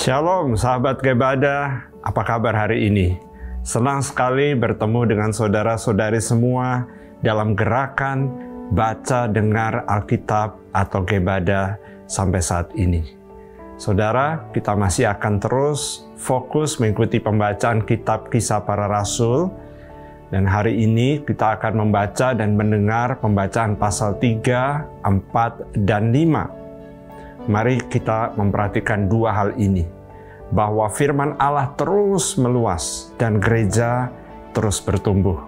Shalom sahabat Gebada, apa kabar hari ini? Senang sekali bertemu dengan saudara-saudari semua dalam gerakan baca dengar Alkitab atau Gebada sampai saat ini. Saudara, kita masih akan terus fokus mengikuti pembacaan kitab Kisah Para Rasul. Dan hari ini kita akan membaca dan mendengar pembacaan pasal 3, 4, dan 5. Mari kita memperhatikan dua hal ini, bahwa firman Allah terus meluas dan gereja terus bertumbuh.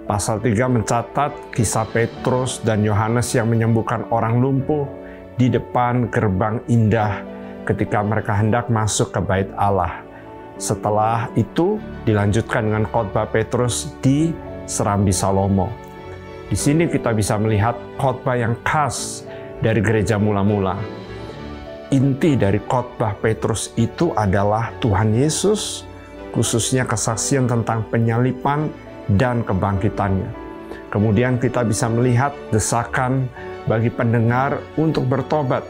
Pasal 3 mencatat kisah Petrus dan Yohanes yang menyembuhkan orang lumpuh di depan gerbang indah ketika mereka hendak masuk ke bait Allah. Setelah itu dilanjutkan dengan khotbah Petrus di Serambi Salomo. Di sini kita bisa melihat khotbah yang khas dari gereja mula-mula. Inti dari khotbah Petrus itu adalah Tuhan Yesus, khususnya kesaksian tentang penyaliban dan kebangkitannya. Kemudian kita bisa melihat desakan bagi pendengar untuk bertobat.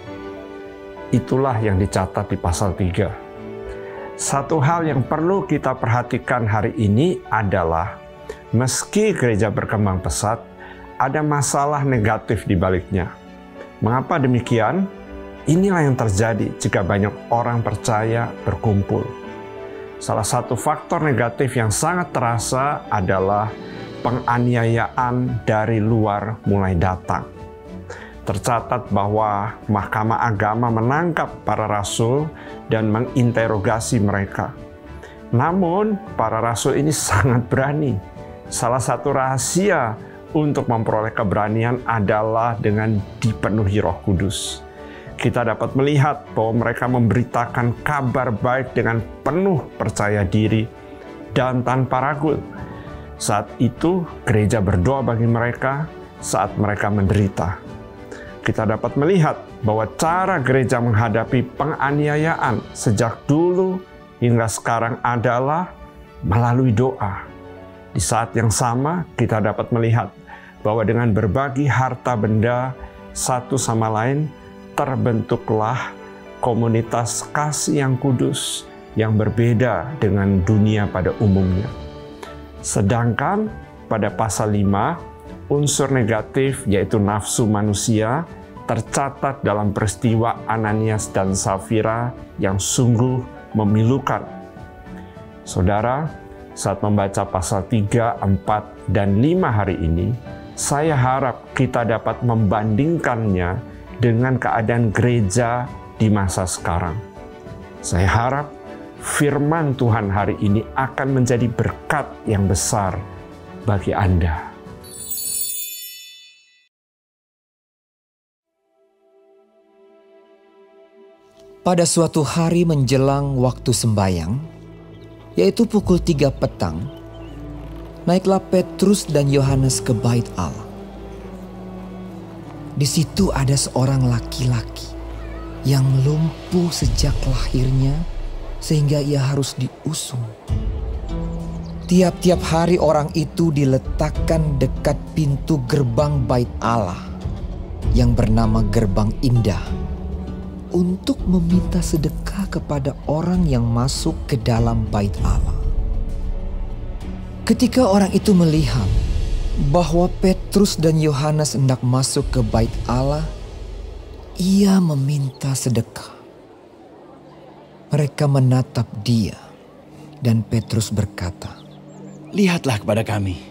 Itulah yang dicatat di pasal 3. Satu hal yang perlu kita perhatikan hari ini adalah meski gereja berkembang pesat, ada masalah negatif di baliknya. Mengapa demikian? Inilah yang terjadi jika banyak orang percaya berkumpul. Salah satu faktor negatif yang sangat terasa adalah penganiayaan dari luar mulai datang. Tercatat bahwa Mahkamah Agama menangkap para rasul dan menginterogasi mereka. Namun, para rasul ini sangat berani. Salah satu rahasia untuk memperoleh keberanian adalah dengan dipenuhi Roh Kudus. Kita dapat melihat bahwa mereka memberitakan kabar baik dengan penuh percaya diri dan tanpa ragu. Saat itu, gereja berdoa bagi mereka saat mereka menderita. Kita dapat melihat bahwa cara gereja menghadapi penganiayaan sejak dulu hingga sekarang adalah melalui doa. Di saat yang sama, kita dapat melihat bahwa dengan berbagi harta benda satu sama lain, terbentuklah komunitas kasih yang kudus yang berbeda dengan dunia pada umumnya. Sedangkan pada pasal 5, unsur negatif yaitu nafsu manusia tercatat dalam peristiwa Ananias dan Safira yang sungguh memilukan. Saudara, saat membaca pasal 3, 4, dan 5 hari ini, saya harap kita dapat membandingkannya dengan keadaan gereja di masa sekarang. Saya harap firman Tuhan hari ini akan menjadi berkat yang besar bagi Anda. Pada suatu hari menjelang waktu sembayang, yaitu pukul 3 petang, naiklah Petrus dan Yohanes ke bait Allah. Di situ ada seorang laki-laki yang lumpuh sejak lahirnya sehingga ia harus diusung. Tiap-tiap hari orang itu diletakkan dekat pintu gerbang bait Allah yang bernama Gerbang Indah untuk meminta sedekah kepada orang yang masuk ke dalam bait Allah. Ketika orang itu melihat bahwa Petrus dan Yohanes hendak masuk ke bait Allah, ia meminta sedekah. Mereka menatap dia dan Petrus berkata, "Lihatlah kepada kami."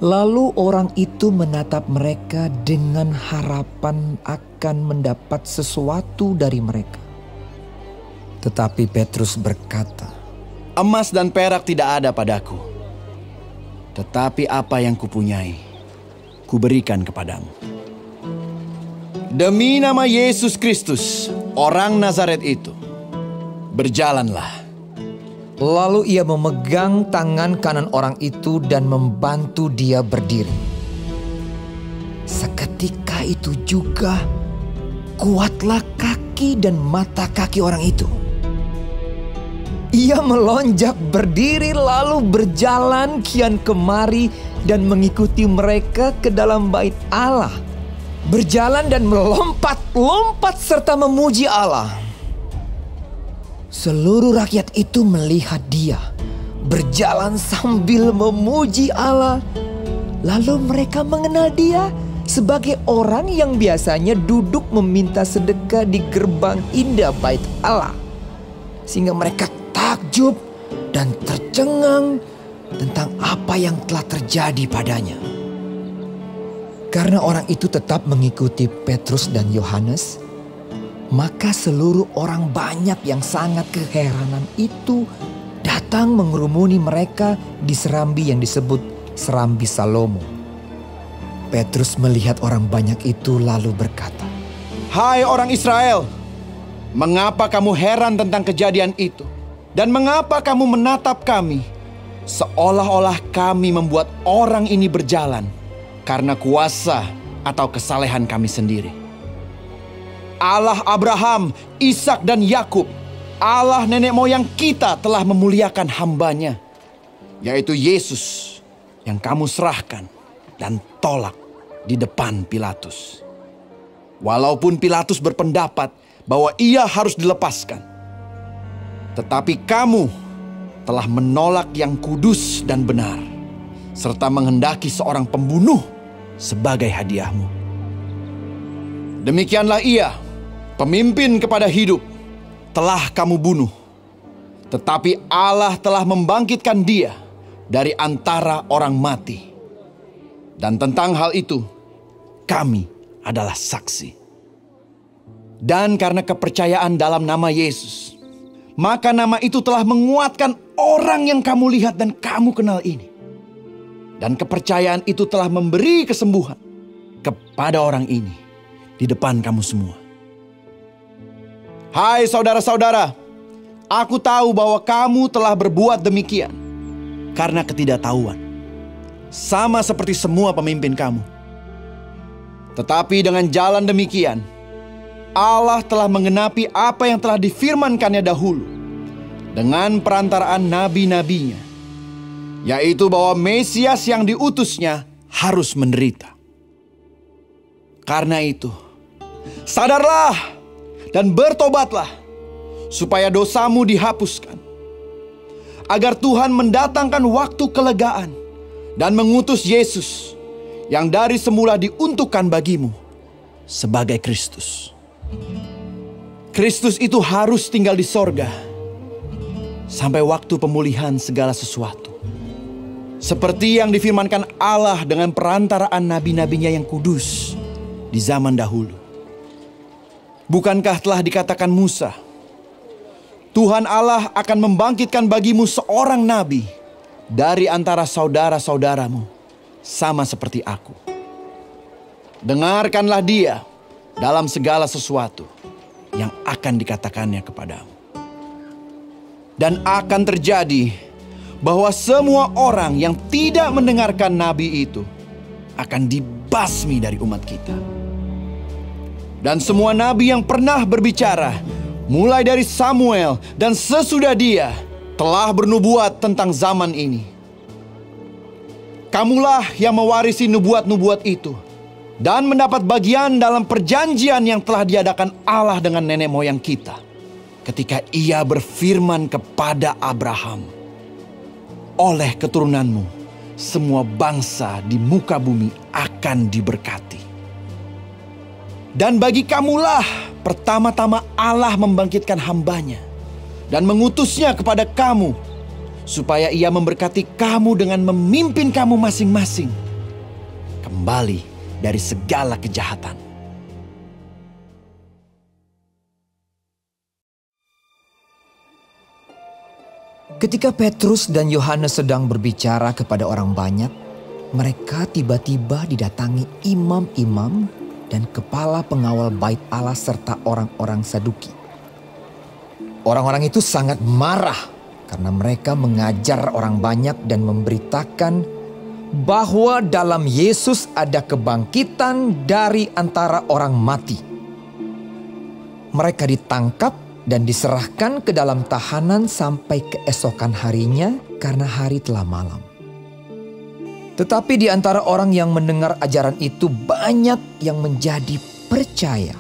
Lalu orang itu menatap mereka dengan harapan akan mendapat sesuatu dari mereka. Tetapi Petrus berkata, "Emas dan perak tidak ada padaku, tetapi apa yang kupunyai, kuberikan kepadamu. Demi nama Yesus Kristus, orang Nazaret itu, berjalanlah." Lalu ia memegang tangan kanan orang itu dan membantu dia berdiri. Seketika itu juga kuatlah kaki dan mata kaki orang itu. Ia melonjak berdiri lalu berjalan kian kemari dan mengikuti mereka ke dalam bait Allah. Berjalan dan melompat-lompat serta memuji Allah. Seluruh rakyat itu melihat dia berjalan sambil memuji Allah. Lalu mereka mengenal dia sebagai orang yang biasanya duduk meminta sedekah di gerbang indah Bait Allah. Sehingga mereka takjub dan tercengang tentang apa yang telah terjadi padanya. Karena orang itu tetap mengikuti Petrus dan Yohanes, maka seluruh orang banyak yang sangat keheranan itu datang mengerumuni mereka di serambi yang disebut Serambi Salomo. Petrus melihat orang banyak itu lalu berkata, "Hai orang Israel, mengapa kamu heran tentang kejadian itu? Dan mengapa kamu menatap kami seolah-olah kami membuat orang ini berjalan karena kuasa atau kesalehan kami sendiri? Allah Abraham, Ishak dan Yakub, Allah nenek moyang kita telah memuliakan hambanya, yaitu Yesus yang kamu serahkan dan tolak di depan Pilatus. Walaupun Pilatus berpendapat bahwa ia harus dilepaskan, tetapi kamu telah menolak yang kudus dan benar, serta menghendaki seorang pembunuh sebagai hadiahmu. Demikianlah ia, pemimpin kepada hidup, telah kamu bunuh. Tetapi Allah telah membangkitkan dia dari antara orang mati. Dan tentang hal itu, kami adalah saksi. Dan karena kepercayaan dalam nama Yesus, maka nama itu telah menguatkan orang yang kamu lihat dan kamu kenal ini. Dan kepercayaan itu telah memberi kesembuhan kepada orang ini di depan kamu semua. Hai saudara-saudara, aku tahu bahwa kamu telah berbuat demikian karena ketidaktahuan, sama seperti semua pemimpin kamu. Tetapi dengan jalan demikian, Allah telah menggenapi apa yang telah difirmankannya dahulu dengan perantaraan nabi-nabinya, yaitu bahwa Mesias yang diutusnya harus menderita. Karena itu, sadarlah dan bertobatlah supaya dosamu dihapuskan, agar Tuhan mendatangkan waktu kelegaan dan mengutus Yesus yang dari semula diuntukkan bagimu sebagai Kristus. Kristus itu harus tinggal di sorga sampai waktu pemulihan segala sesuatu, seperti yang difirmankan Allah dengan perantaraan nabi-nabinya yang kudus di zaman dahulu. Bukankah telah dikatakan Musa, Tuhan Allah akan membangkitkan bagimu seorang nabi dari antara saudara-saudaramu, sama seperti aku. Dengarkanlah dia dalam segala sesuatu yang akan dikatakannya kepadamu. Dan akan terjadi bahwa semua orang yang tidak mendengarkan nabi itu akan dibasmi dari umat kita. Dan semua nabi yang pernah berbicara, mulai dari Samuel dan sesudah dia, telah bernubuat tentang zaman ini. Kamulah yang mewarisi nubuat-nubuat itu dan mendapat bagian dalam perjanjian yang telah diadakan Allah dengan nenek moyang kita, ketika ia berfirman kepada Abraham, oleh keturunanmu semua bangsa di muka bumi akan diberkati. Dan bagi kamulah pertama-tama Allah membangkitkan hambanya dan mengutusnya kepada kamu, supaya ia memberkati kamu dengan memimpin kamu masing-masing kembali dari segala kejahatan. Ketika Petrus dan Yohanes sedang berbicara kepada orang banyak, mereka tiba-tiba didatangi imam-imam dan kepala pengawal Bait Allah serta orang-orang Saduki. Orang-orang itu sangat marah karena mereka mengajar orang banyak dan memberitakan bahwa dalam Yesus ada kebangkitan dari antara orang mati. Mereka ditangkap dan diserahkan ke dalam tahanan sampai keesokan harinya karena hari telah malam. Tetapi di antara orang yang mendengar ajaran itu banyak yang menjadi percaya,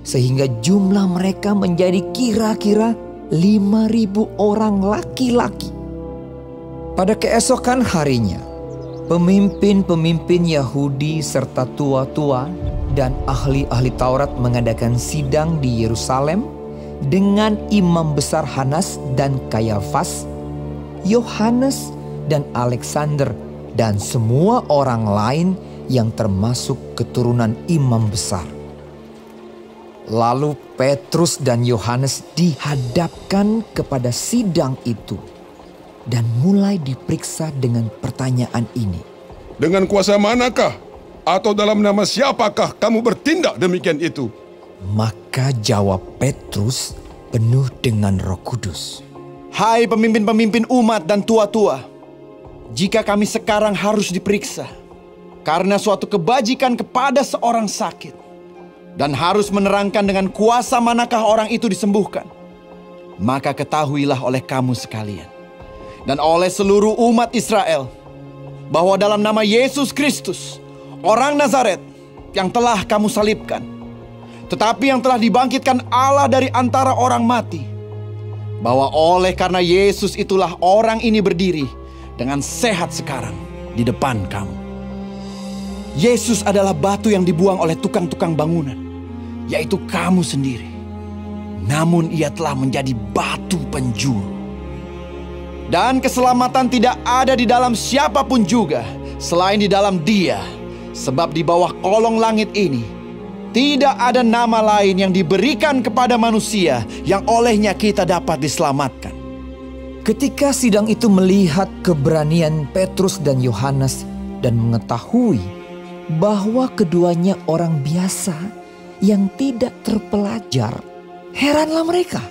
sehingga jumlah mereka menjadi kira-kira 5.000 orang laki-laki. Pada keesokan harinya, pemimpin-pemimpin Yahudi serta tua-tua dan ahli-ahli Taurat mengadakan sidang di Yerusalem dengan imam besar Hanas dan Kayafas, Yohanes dan Alexander, dan semua orang lain yang termasuk keturunan imam besar. Lalu Petrus dan Yohanes dihadapkan kepada sidang itu dan mulai diperiksa dengan pertanyaan ini. Dengan kuasa manakah atau dalam nama siapakah kamu bertindak demikian itu? Maka jawab Petrus penuh dengan Roh Kudus. Hai pemimpin-pemimpin umat dan tua-tua, jika kami sekarang harus diperiksa karena suatu kebajikan kepada seorang sakit dan harus menerangkan dengan kuasa manakah orang itu disembuhkan, maka ketahuilah oleh kamu sekalian dan oleh seluruh umat Israel bahwa dalam nama Yesus Kristus, orang Nazaret yang telah kamu salibkan, tetapi yang telah dibangkitkan Allah dari antara orang mati, bahwa oleh karena Yesus itulah orang ini berdiri dengan sehat sekarang di depan kamu. Yesus adalah batu yang dibuang oleh tukang-tukang bangunan, yaitu kamu sendiri. Namun ia telah menjadi batu penjuru. Dan keselamatan tidak ada di dalam siapapun juga selain di dalam Dia. Sebab di bawah kolong langit ini tidak ada nama lain yang diberikan kepada manusia yang olehnya kita dapat diselamatkan. Ketika sidang itu melihat keberanian Petrus dan Yohanes dan mengetahui bahwa keduanya orang biasa yang tidak terpelajar, heranlah mereka.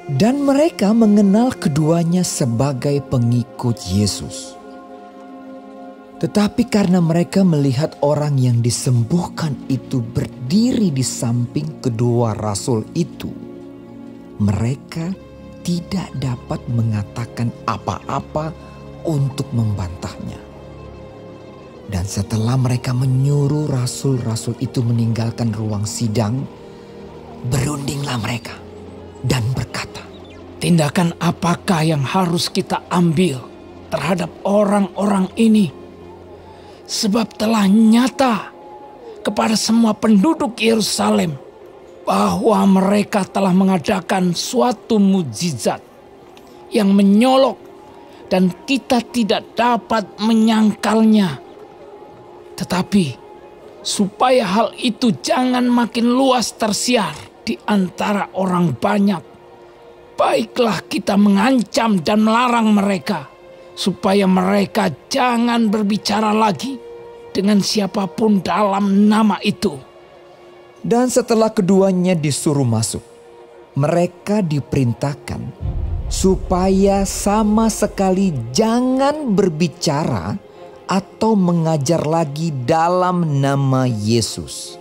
Dan mereka mengenal keduanya sebagai pengikut Yesus. Tetapi karena mereka melihat orang yang disembuhkan itu berdiri di samping kedua rasul itu, mereka tidak dapat mengatakan apa-apa untuk membantahnya. Dan setelah mereka menyuruh rasul-rasul itu meninggalkan ruang sidang, berundinglah mereka dan berkata, tindakan apakah yang harus kita ambil terhadap orang-orang ini? Sebab telah nyata kepada semua penduduk Yerusalem bahwa mereka telah mengadakan suatu mukjizat yang menyolok dan kita tidak dapat menyangkalnya. Tetapi supaya hal itu jangan makin luas tersiar di antara orang banyak, baiklah kita mengancam dan melarang mereka supaya mereka jangan berbicara lagi dengan siapapun dalam nama itu. Dan setelah keduanya disuruh masuk, mereka diperintahkan supaya sama sekali jangan berbicara atau mengajar lagi dalam nama Yesus.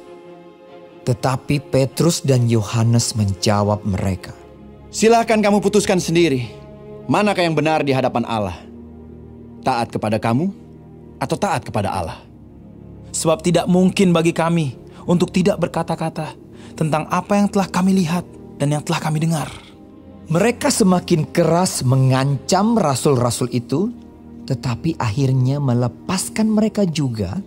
Tetapi Petrus dan Yohanes menjawab mereka, Silakan kamu putuskan sendiri, manakah yang benar di hadapan Allah? Taat kepada kamu atau taat kepada Allah? Sebab tidak mungkin bagi kami untuk tidak berkata-kata tentang apa yang telah kami lihat dan yang telah kami dengar. Mereka semakin keras mengancam rasul-rasul itu, tetapi akhirnya melepaskan mereka juga,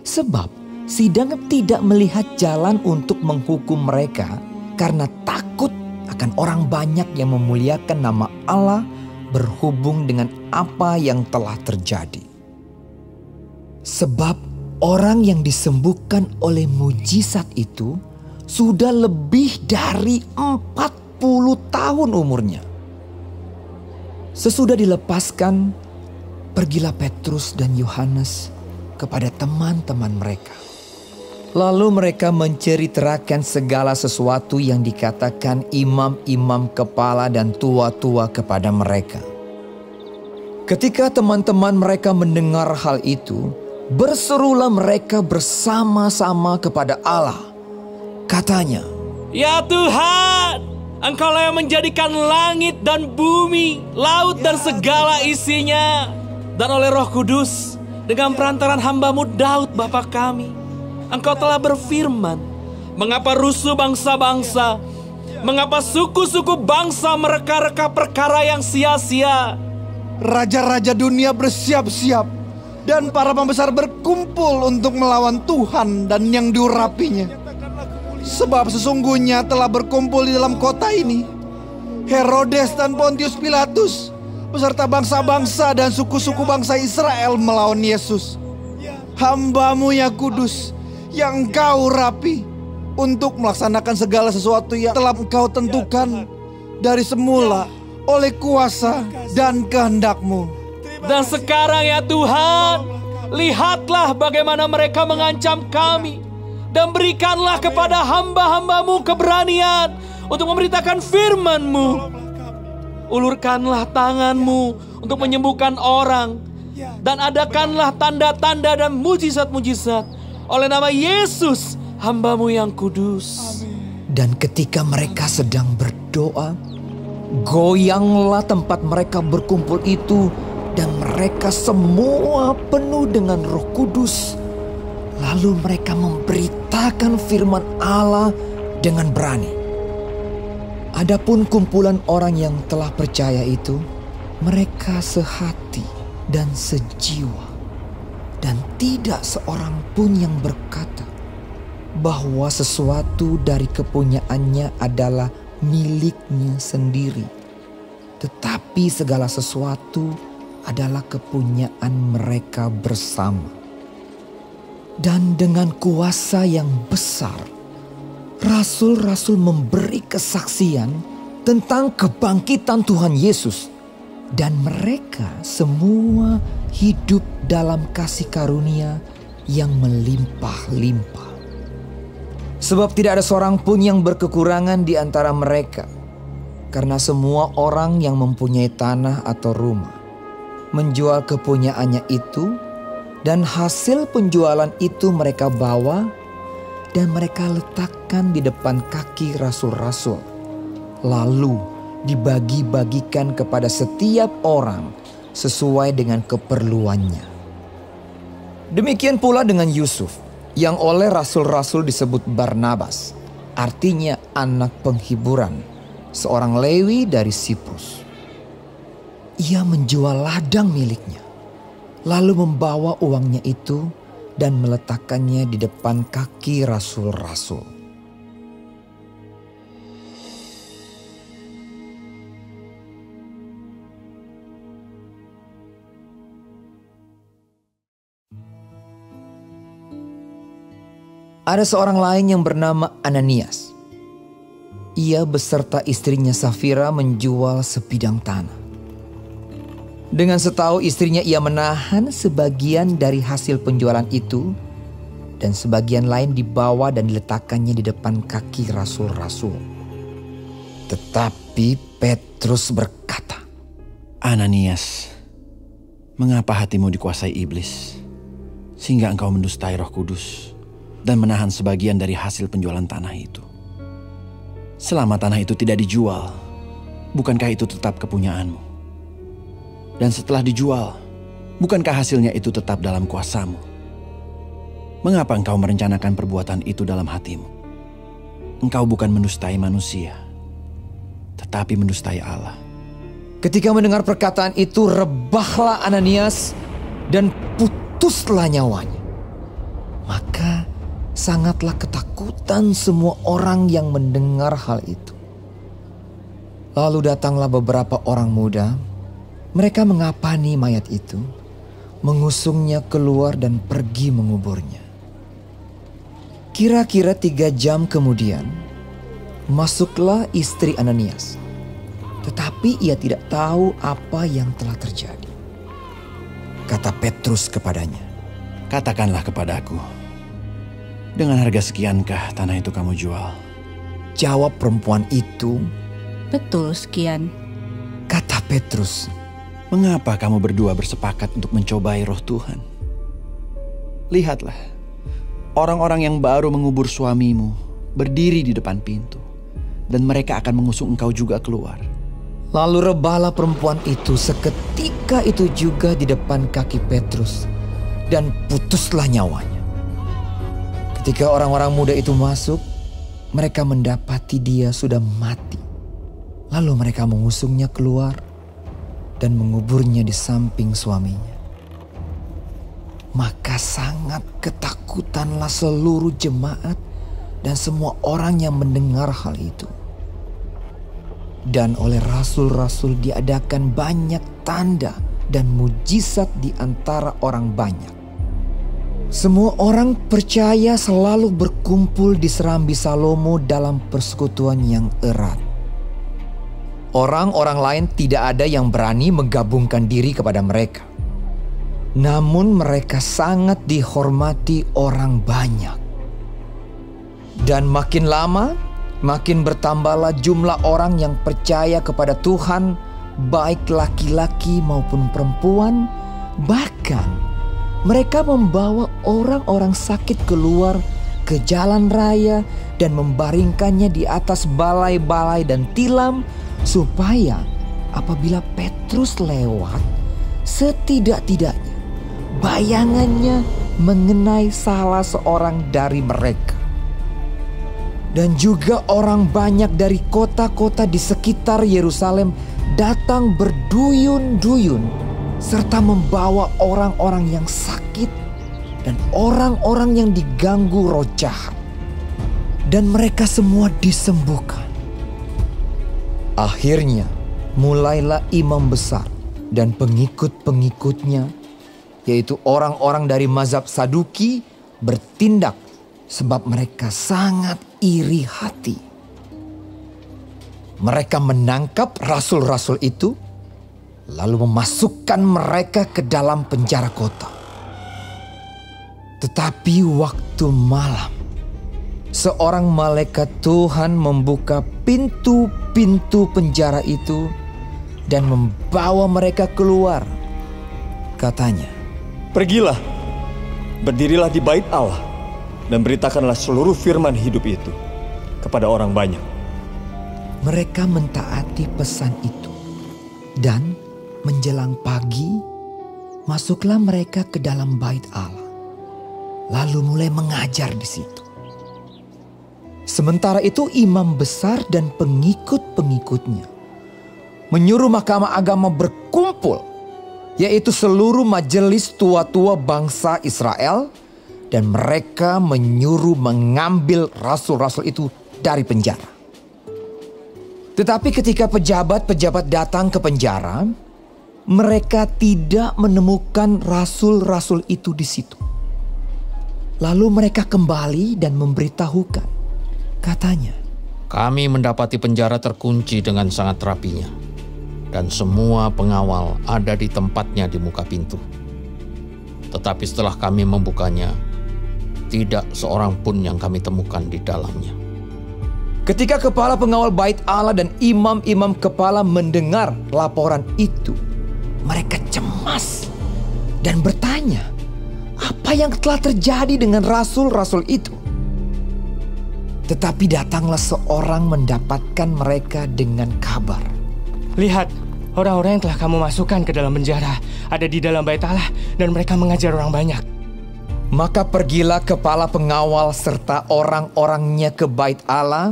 sebab sidang tidak melihat jalan untuk menghukum mereka karena takut akan orang banyak yang memuliakan nama Allah berhubung dengan apa yang telah terjadi. Sebab orang yang disembuhkan oleh mujizat itu sudah lebih dari 40 tahun umurnya. Sesudah dilepaskan, pergilah Petrus dan Yohanes kepada teman-teman mereka. Lalu mereka menceritakan segala sesuatu yang dikatakan imam-imam kepala dan tua-tua kepada mereka. Ketika teman-teman mereka mendengar hal itu, berserulah mereka bersama-sama kepada Allah. Katanya, Ya Tuhan, Engkaulah yang menjadikan langit dan bumi, laut dan segala isinya. Dan oleh Roh Kudus, dengan perantaran hamba-Mu Daud Bapa kami, Engkau telah berfirman, mengapa rusuh bangsa-bangsa Mengapa suku-suku bangsa mereka-reka perkara yang sia-sia? Raja-raja dunia bersiap-siap dan para pembesar berkumpul untuk melawan Tuhan dan yang diurapinya. Sebab sesungguhnya telah berkumpul di dalam kota ini Herodes dan Pontius Pilatus beserta bangsa-bangsa dan suku-suku bangsa Israel melawan Yesus, hamba-Mu yang kudus, yang Engkau urapi, untuk melaksanakan segala sesuatu yang telah Engkau tentukan dari semula oleh kuasa dan kehendak-Mu. Dan sekarang ya Tuhan, lihatlah bagaimana mereka mengancam kami. Dan berikanlah kepada hamba-hamba-Mu keberanian untuk memberitakan firman-Mu. Ulurkanlah tangan-Mu untuk menyembuhkan orang. Dan adakanlah tanda-tanda dan mujizat-mujizat oleh nama Yesus, hamba-Mu yang kudus. Dan ketika mereka sedang berdoa, goyanglah tempat mereka berkumpul itu, dan mereka semua penuh dengan Roh Kudus. Lalu mereka memberitakan firman Allah dengan berani. Adapun kumpulan orang yang telah percaya itu, mereka sehati dan sejiwa, dan tidak seorang pun yang berkata bahwa sesuatu dari kepunyaannya adalah miliknya sendiri, tetapi segala sesuatu adalah kepunyaan mereka bersama. Dan dengan kuasa yang besar, rasul-rasul memberi kesaksian tentang kebangkitan Tuhan Yesus, dan mereka semua hidup dalam kasih karunia yang melimpah-limpah. Sebab tidak ada seorang pun yang berkekurangan di antara mereka, karena semua orang yang mempunyai tanah atau rumah menjual kepunyaannya itu, dan hasil penjualan itu mereka bawa dan mereka letakkan di depan kaki rasul-rasul, lalu dibagi-bagikan kepada setiap orang sesuai dengan keperluannya. Demikian pula dengan Yusuf, yang oleh rasul-rasul disebut Barnabas, artinya anak penghiburan, seorang Lewi dari Siprus. Ia menjual ladang miliknya, lalu membawa uangnya itu dan meletakkannya di depan kaki rasul-rasul. Ada seorang lain yang bernama Ananias. Ia beserta istrinya Safira menjual sebidang tanah. Dengan setahu istrinya, ia menahan sebagian dari hasil penjualan itu, dan sebagian lain dibawa dan diletakkannya di depan kaki rasul-rasul. Tetapi Petrus berkata, Ananias, mengapa hatimu dikuasai iblis, sehingga engkau mendustai Roh Kudus dan menahan sebagian dari hasil penjualan tanah itu? Selama tanah itu tidak dijual, bukankah itu tetap kepunyaanmu? Dan setelah dijual, bukankah hasilnya itu tetap dalam kuasamu? Mengapa engkau merencanakan perbuatan itu dalam hatimu? Engkau bukan mendustai manusia, tetapi mendustai Allah. Ketika mendengar perkataan itu, rebahlah Ananias dan putuslah nyawanya. Maka sangatlah ketakutan semua orang yang mendengar hal itu. Lalu datanglah beberapa orang muda. Mereka mengapani mayat itu, mengusungnya keluar dan pergi menguburnya. Kira-kira 3 jam kemudian, masuklah istri Ananias. Tetapi ia tidak tahu apa yang telah terjadi. Kata Petrus kepadanya, Katakanlah kepadaku, dengan harga sekiankah tanah itu kamu jual? Jawab perempuan itu, Betul sekian. Kata Petrus, Mengapa kamu berdua bersepakat untuk mencobai Roh Tuhan? Lihatlah, orang-orang yang baru mengubur suamimu berdiri di depan pintu, dan mereka akan mengusung engkau juga keluar. Lalu rebahlah perempuan itu seketika itu juga di depan kaki Petrus, dan putuslah nyawanya. Ketika orang-orang muda itu masuk, mereka mendapati dia sudah mati. Lalu mereka mengusungnya keluar dan menguburnya di samping suaminya. Maka sangat ketakutanlah seluruh jemaat dan semua orang yang mendengar hal itu. Dan oleh rasul-rasul diadakan banyak tanda dan mujizat di antara orang banyak. Semua orang percaya selalu berkumpul di serambi Salomo dalam persekutuan yang erat. Orang-orang lain tidak ada yang berani menggabungkan diri kepada mereka. Namun mereka sangat dihormati orang banyak. Dan makin lama, makin bertambahlah jumlah orang yang percaya kepada Tuhan, baik laki-laki maupun perempuan. Bahkan mereka membawa orang-orang sakit keluar ke jalan raya dan membaringkannya di atas balai-balai dan tilam, supaya apabila Petrus lewat, setidak-tidaknya bayangannya mengenai salah seorang dari mereka. Dan juga orang banyak dari kota-kota di sekitar Yerusalem datang berduyun-duyun, serta membawa orang-orang yang sakit dan orang-orang yang diganggu roh jahat. Dan mereka semua disembuhkan. Akhirnya mulailah imam besar dan pengikut-pengikutnya, yaitu orang-orang dari mazhab Saduki, bertindak sebab mereka sangat iri hati. Mereka menangkap rasul-rasul itu, lalu memasukkan mereka ke dalam penjara kota. Tetapi waktu malam, seorang malaikat Tuhan membuka pintu-pintu penjara itu dan membawa mereka keluar. Katanya, "Pergilah, berdirilah di bait Allah dan beritakanlah seluruh firman hidup itu kepada orang banyak." Mereka mentaati pesan itu, dan menjelang pagi masuklah mereka ke dalam bait Allah, lalu mulai mengajar di situ. Sementara itu imam besar dan pengikut-pengikutnya menyuruh mahkamah agama berkumpul, yaitu seluruh majelis tua-tua bangsa Israel, dan mereka menyuruh mengambil rasul-rasul itu dari penjara. Tetapi ketika pejabat-pejabat datang ke penjara, mereka tidak menemukan rasul-rasul itu di situ. Lalu mereka kembali dan memberitahukan. Katanya, "Kami mendapati penjara terkunci dengan sangat rapinya, dan semua pengawal ada di tempatnya di muka pintu. Tetapi setelah kami membukanya, tidak seorang pun yang kami temukan di dalamnya." Ketika kepala pengawal bait Allah dan imam-imam kepala mendengar laporan itu, mereka cemas dan bertanya, apa yang telah terjadi dengan rasul-rasul itu? Tetapi datanglah seorang mendapatkan mereka dengan kabar. "Lihat, orang-orang yang telah kamu masukkan ke dalam penjara ada di dalam bait Allah dan mereka mengajar orang banyak." Maka pergilah kepala pengawal serta orang-orangnya ke bait Allah,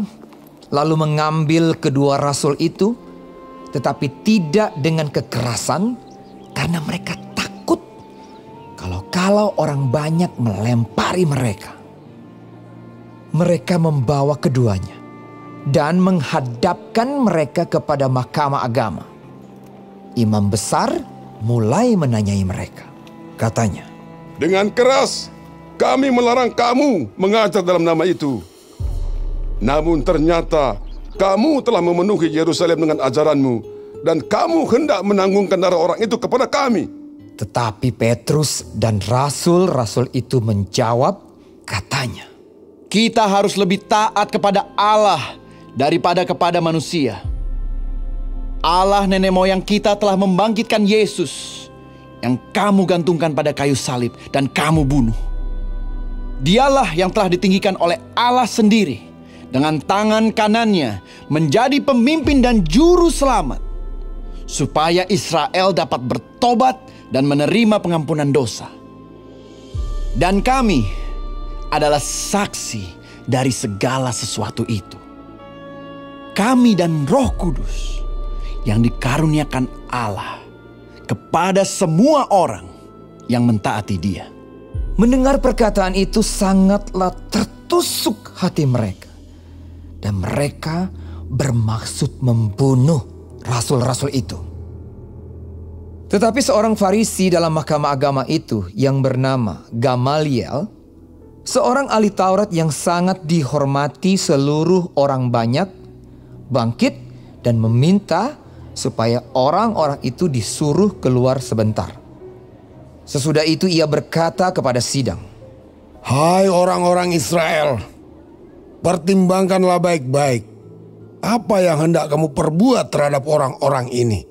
lalu mengambil kedua rasul itu, tetapi tidak dengan kekerasan, karena mereka takut kalau orang banyak melempari mereka. Mereka membawa keduanya dan menghadapkan mereka kepada mahkamah agama. Imam besar mulai menanyai mereka. Katanya, "Dengan keras kami melarang kamu mengajar dalam nama itu. Namun ternyata kamu telah memenuhi Yerusalem dengan ajaranmu, dan kamu hendak menanggungkan darah orang itu kepada kami." Tetapi Petrus dan rasul-rasul itu menjawab, katanya, "Kita harus lebih taat kepada Allah daripada kepada manusia. Allah nenek moyang kita telah membangkitkan Yesus yang kamu gantungkan pada kayu salib dan kamu bunuh. Dialah yang telah ditinggikan oleh Allah sendiri dengan tangan kanannya menjadi pemimpin dan juru selamat, supaya Israel dapat bertobat dan menerima pengampunan dosa. Dan kami adalah saksi dari segala sesuatu itu. Kami dan Roh Kudus yang dikaruniakan Allah kepada semua orang yang mentaati Dia. Mendengar perkataan itu sangatlah tertusuk hati mereka. Dan mereka bermaksud membunuh rasul-rasul itu. Tetapi seorang Farisi dalam mahkamah agama itu yang bernama Gamaliel, seorang ahli Taurat yang sangat dihormati seluruh orang banyak, bangkit dan meminta supaya orang-orang itu disuruh keluar sebentar. Sesudah itu ia berkata kepada sidang, "Hai orang-orang Israel, pertimbangkanlah baik-baik apa yang hendak kamu perbuat terhadap orang-orang ini.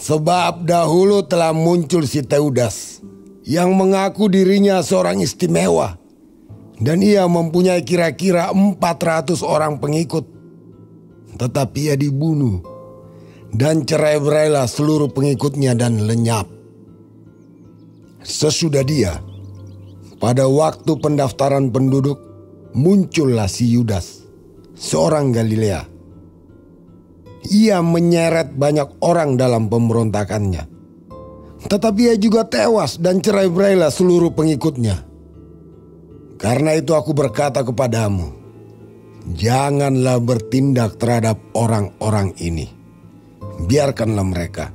Sebab dahulu telah muncul si Teudas yang mengaku dirinya seorang istimewa, dan ia mempunyai kira-kira 400 orang pengikut. Tetapi ia dibunuh, dan cerai-berailah seluruh pengikutnya dan lenyap. Sesudah dia, pada waktu pendaftaran penduduk, muncullah si Yudas, seorang Galilea. Ia menyeret banyak orang dalam pemberontakannya. Tetapi ia juga tewas dan cerai-berailah seluruh pengikutnya. Karena itu aku berkata kepadamu, janganlah bertindak terhadap orang-orang ini. Biarkanlah mereka.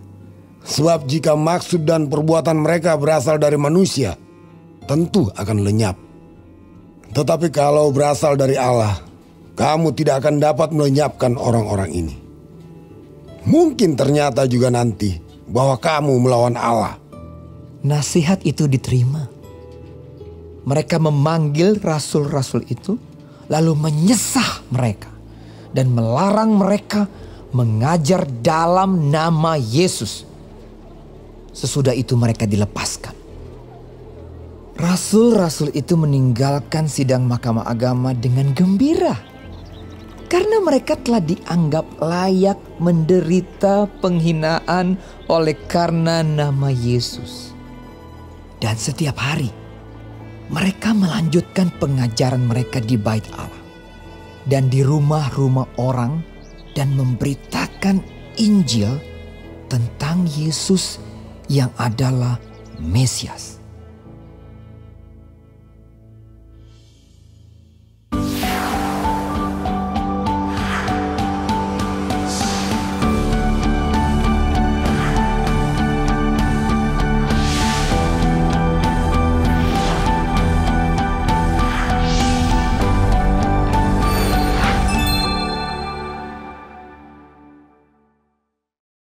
Sebab jika maksud dan perbuatan mereka berasal dari manusia, tentu akan lenyap. Tetapi kalau berasal dari Allah, kamu tidak akan dapat melenyapkan orang-orang ini. Mungkin ternyata juga nanti bahwa kamu melawan Allah." Nasihat itu diterima. Mereka memanggil rasul-rasul itu, lalu menyesah mereka dan melarang mereka mengajar dalam nama Yesus. Sesudah itu mereka dilepaskan. Rasul-rasul itu meninggalkan sidang mahkamah agama dengan gembira, karena mereka telah dianggap layak menderita penghinaan oleh karena nama Yesus. Dan setiap hari mereka melanjutkan pengajaran mereka di Bait Allah dan di rumah-rumah orang, dan memberitakan Injil tentang Yesus yang adalah Mesias.